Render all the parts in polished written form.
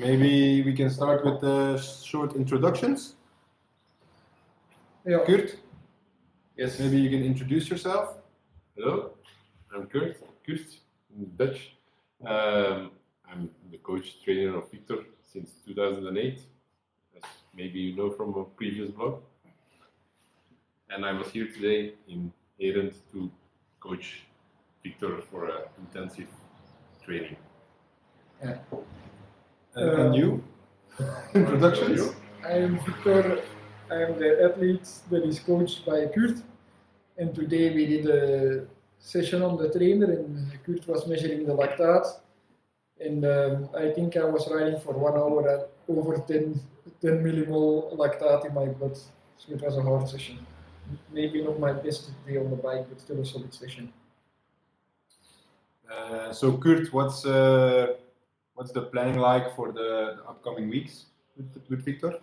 Maybe we can start with the short introductions. Yeah. Kurt? Yes. Maybe you can introduce yourself. Hello, I'm Kurt in Dutch. I'm the coach trainer of Victor since 2008, as maybe you know from a previous blog. And I was here today in Erend to coach Victor for intensive training. Yeah. And you? Introductions? I am Victor. I am the athlete that is coached by Kurt. And today we did a session on the trainer, and Kurt was measuring the lactate. And I think I was riding for 1 hour at over 10 millimole lactate in my blood. So it was a hard session. Maybe not my best day on the bike, but still a solid session. So Kurt, what's the planning like for the upcoming weeks with Victor?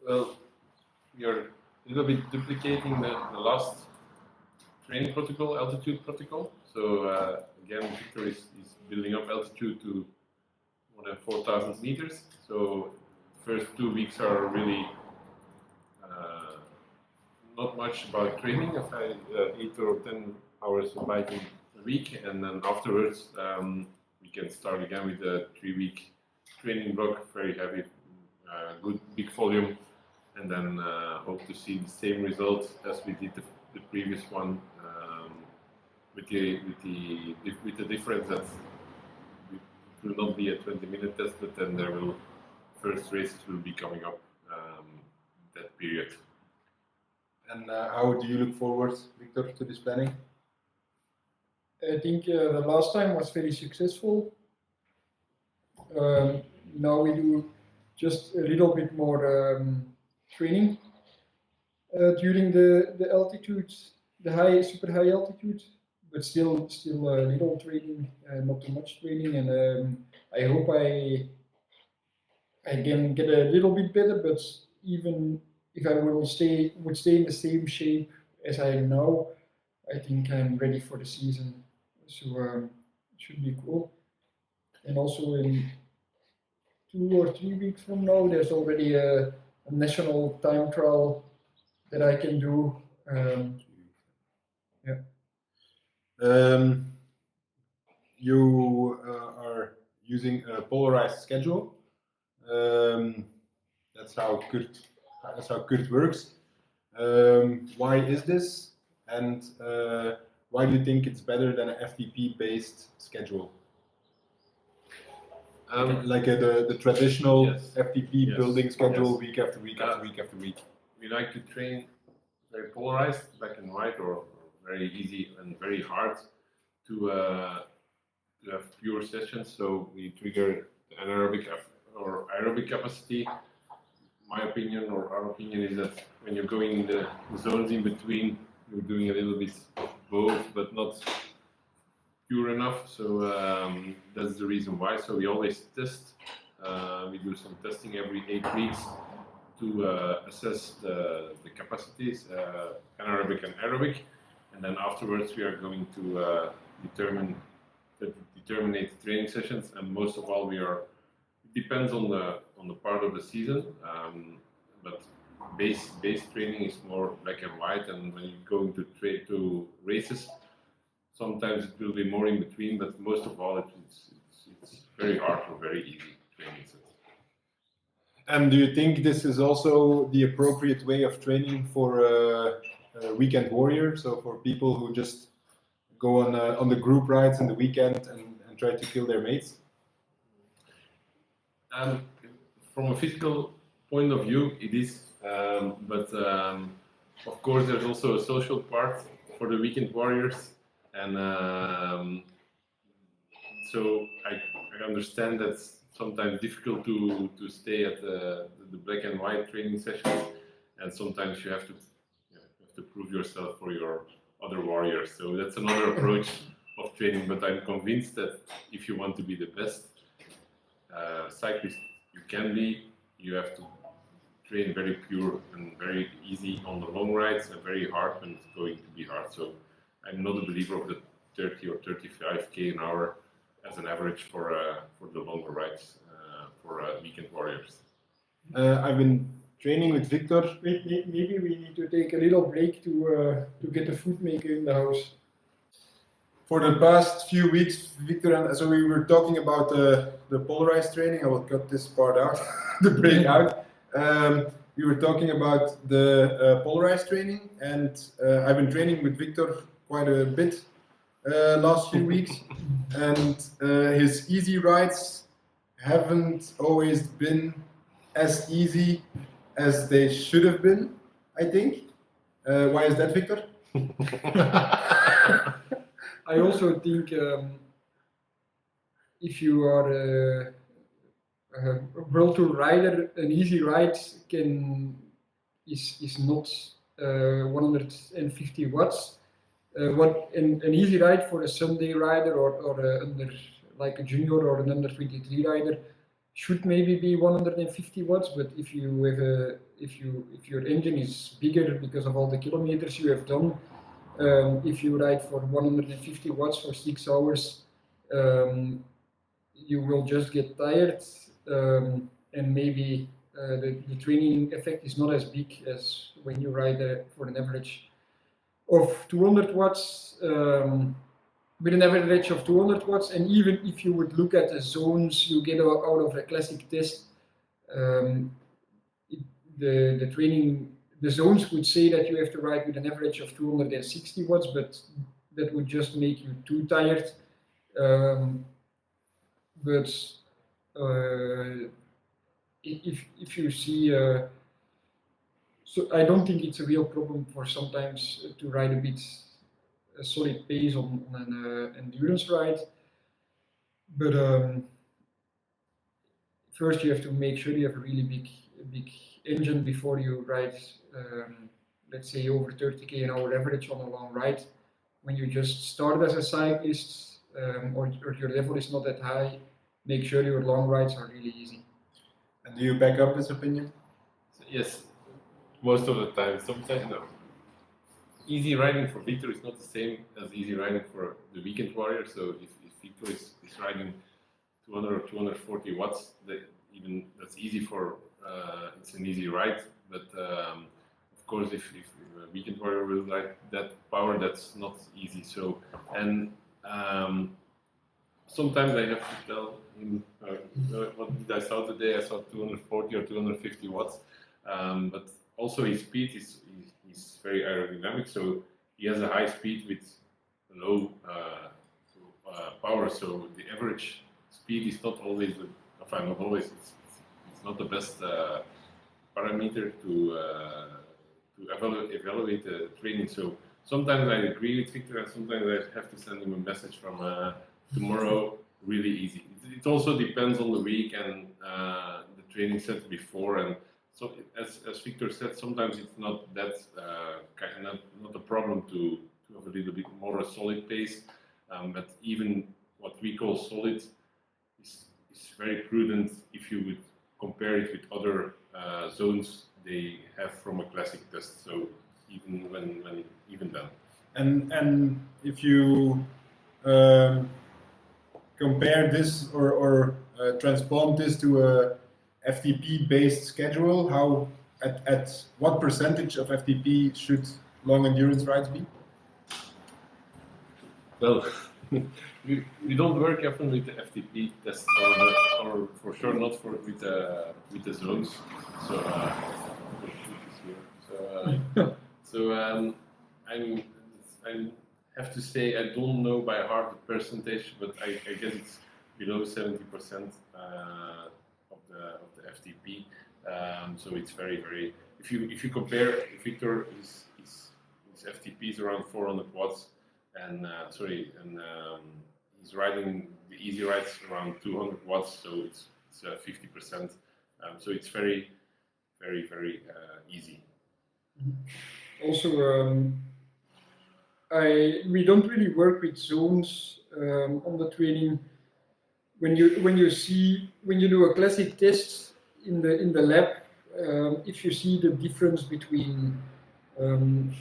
Well, we are a little bit duplicating the last training protocol, altitude protocol. So again, Victor is building up altitude to more than 4,000 meters. So the first 2 weeks are really not much about training, 8 or 10 hours of biking a week, and then afterwards we can start again with a 3-week training block, very heavy, good big volume, and then hope to see the same results as we did the previous one, with the difference that it will not be a 20-minute test, but then first races will be coming up that period. And how do you look forward, Victor, to this planning? I think the last time was very successful. Now we do just a little bit more training during the altitude, the super high altitude, but still a little training, not too much training. And I hope I can get a little bit better, but even if I would stay in the same shape as I am now, I think I'm ready for the season. So it should be cool. And also in 2 or 3 weeks from now, there's already a national time trial that I can do. You are using a polarized schedule. That's how Kurt works. Why is this? And why do you think it's better than an FTP-based schedule? Like the traditional Yes. FTP building schedule, yes. week after week after week after week. We like to train very polarized, black and white, or very easy and very hard to have pure sessions. So we trigger the anaerobic or aerobic capacity. My opinion, or our opinion, is that when you're going in the zones in between, you're doing a little bit of both, but not pure enough. So that's the reason why. So we always test. We do some testing every 8 weeks to assess the capacities, anaerobic and aerobic, and then afterwards we are going to determine the training sessions. And most of all, it depends on the part of the season, but base training is more black and white, and when you go to races, sometimes it will be more in between, but most of all it's very hard or very easy training sets. And do you think this is also the appropriate way of training for a weekend warrior? So for people who just go on the group rides in the weekend and try to kill their mates? From a physical point of view, it is, but of course there's also a social part for the weekend warriors, and so I understand that's sometimes difficult to stay at the black and white training sessions, and sometimes you have to prove yourself for your other warriors. So that's another approach of training, but I'm convinced that if you want to be the best cyclist you can be, you have to train very pure and very easy on the long rides and very hard when it's going to be hard. So I'm not a believer of the 30 or 35k an hour as an average for the longer rides. weekend warriors. I've been training with Victor. Maybe we need to take a little break to get the food maker in the house. For the past few weeks, Victor and so we were talking about the polarized training. I will cut this part out, the break out. We were talking about the polarized training, and I've been training with Victor quite a bit last few weeks, and his easy rides haven't always been as easy as they should have been, I think. Why is that, Victor? I also think if you are a World Tour rider, an easy ride is not 150 watts. What an easy ride for a Sunday rider or under like a junior or an under 23 rider should maybe be 150 watts. But if you have if your engine is bigger because of all the kilometers you have done, if you ride for 150 watts for 6 hours, you will just get tired, and maybe the training effect is not as big as when you ride for an average of 200 watts, with an average of 200 watts. And even if you would look at the zones you get out of a classic test, the training, the zones would say that you have to ride with an average of 260 watts, but that would just make you too tired. But if you see, so I don't think it's a real problem for sometimes to ride a solid pace on an endurance ride. But first you have to make sure you have a really big engine before you ride, let's say over 30 km an hour average on a long ride. When you just start as a cyclist, or your level is not that high, make sure your long rides are really easy. And do you back up this opinion? Yes, most of the time. Sometimes no. Easy riding for Victor is not the same as easy riding for the weekend warrior. So if Victor is riding 200 or 240 watts, that's easy for. It's an easy ride, but of course, if a weekend warrior will like that power, that's not easy. So, and sometimes I have to tell him what did I saw today. I saw 240 or 250 watts, but also his speed is very aerodynamic. So he has a high speed with low power. So the average speed is not always, not always. It's not the best parameter to evaluate the training. So sometimes I agree with Victor, and sometimes I have to send him a message from tomorrow. Really easy. It also depends on the week and the training set before. And so, as Victor said, sometimes it's not that not a problem to have a little bit more a solid pace. But even what we call solid is very prudent if you would compare it with other zones they have from a classic test. So even then. And if you compare this or transplant this to a FTP-based schedule, how at what percentage of FTP should long endurance rides be? Well, we don't work often with the FTP tests, or for sure not with the zones. So I have to say I don't know by heart the percentage, but I guess it's below 70% of the FTP. So it's very. If you compare, Victor his FTP is around 400 watts, and he's riding the easy rides around 200 watts, so it's 50%. So it's very easy. Also, we don't really work with zones on the training. When you do a classic test in the lab, if you see the difference between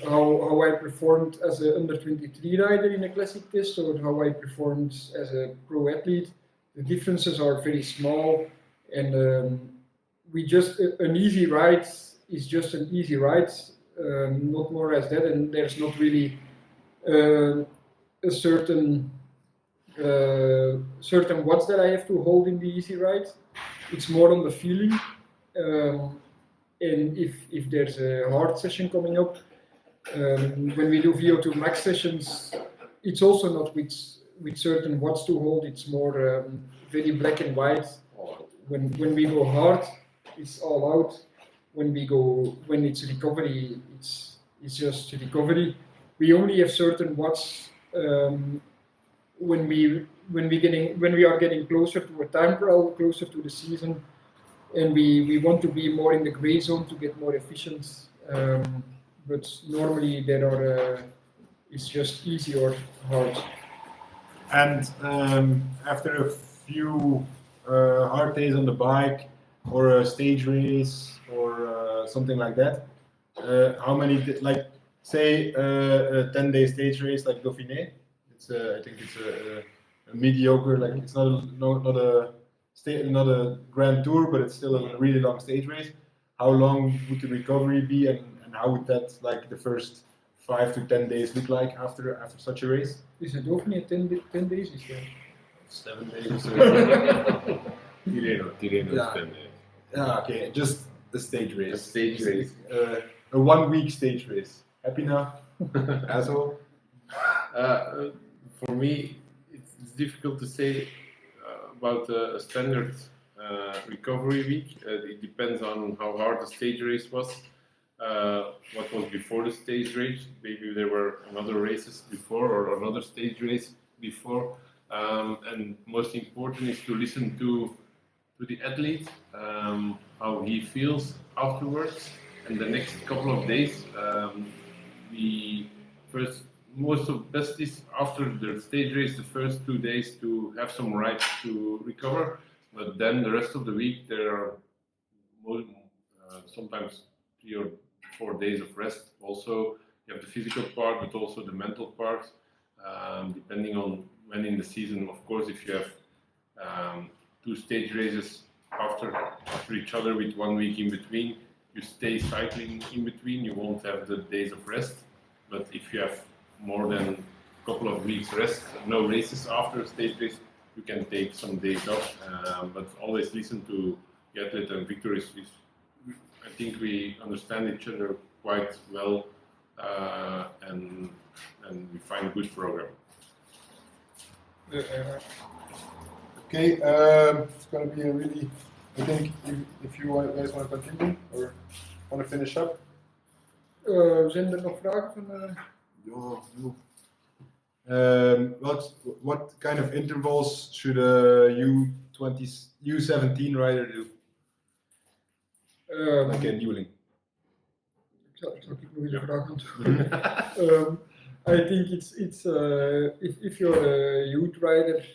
how I performed as an under 23 rider in a classic test or how I performed as a pro athlete, the differences are very small. and we just an easy ride is just an easy ride, not more as that, and there's not really a certain watts that I have to hold in the easy ride. It's more on the feeling, and if there's a hard session coming up, when we do VO2 max sessions, it's also not with certain watts to hold. It's more very black and white. When we go hard, it's all out. When it's recovery, it's just recovery. We only have certain watts when we are getting closer to a time trial, closer to the season, and we want to be more in the gray zone to get more efficient. But normally it's just easy or hard. And after a few hard days on the bike, or a stage race, or something like that, how many, like say a 10-day stage race like Dauphiné? It's I think it's a mediocre, like it's not a grand tour, but it's still a really long stage race. How long would the recovery be, and how would that, like the first 5 to 10 days look like after such a race? Is it Dauphiné 10 days? Is there? 7 days. Tirreno is 10 days. Yeah, okay, just the stage race. A stage race. A 1 week stage race. Happy now, asshole? For me, it's difficult to say about a standard recovery week. It depends on how hard the stage race was, what was before the stage race. Maybe there were another races before or another stage race before. And most important is to listen to the athlete, how he feels afterwards. And the next couple of days, most of best is after the stage race, the first 2 days to have some rides to recover. But then the rest of the week, there are sometimes 3 or 4 days of rest. Also, you have the physical part, but also the mental part, depending on when in the season. Of course, if you have 2 stage races after each other with 1 week in between, you stay cycling in between, you won't have the days of rest. But if you have more than a couple of weeks rest, no races after a stage race, you can take some days off. But always listen to the athlete, and Victor I think we understand each other quite well, and we find good program. Okay, it's going to be a really, I think, if you guys want to continue or want to finish up. Zijn er nog vragen van? What kind of intervals should U17 rider do? Like a Newling. Zal ik nog eens een vraag antwoorden? I think it's if you're a youth rider,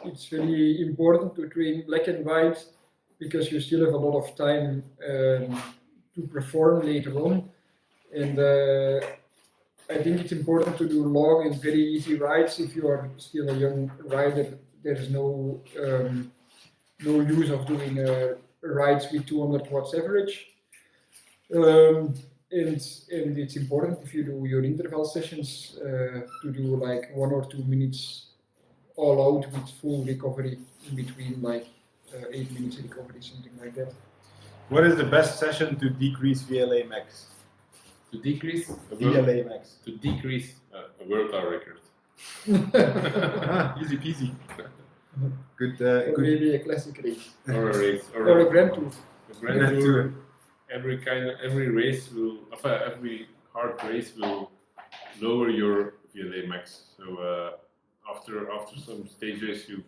it's very important to train black and white, because you still have a lot of time to perform later on, and I think it's important to do long and very easy rides. If you are still a young rider, there is no use of doing rides with 200 watts average. And it's important, if you do your interval sessions, to do like 1 or 2 minutes all out with full recovery in between, like 8 minutes recovery, something like that. What is the best session to decrease VLA max? To decrease VLA max. To decrease a world hour record. Easy peasy. Good. Or Good. maybe a classic race. Or a race. Or a grand tour. A grand tour. Every race will, every hard race will lower your VLA max. So after some stages, you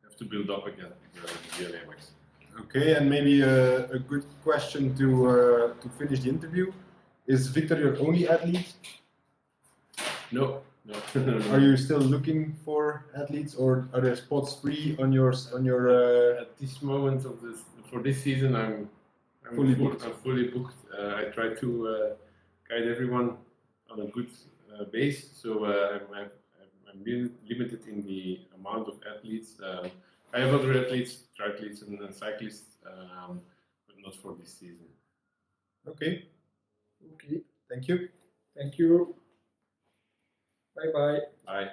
have to build up again the VLA max. Okay, and maybe a good question to finish the interview. Is Victor your only athlete? No. Are you still looking for athletes, or are there spots free on your? At this moment of this, for this season, I'm fully booked. I'm fully booked. I try to guide everyone on a good base, so I'm limited in the amount of athletes. I have other athletes, triathletes and cyclists, but not for this season. Okay, Okay, thank you. thank you. Bye bye. Bye.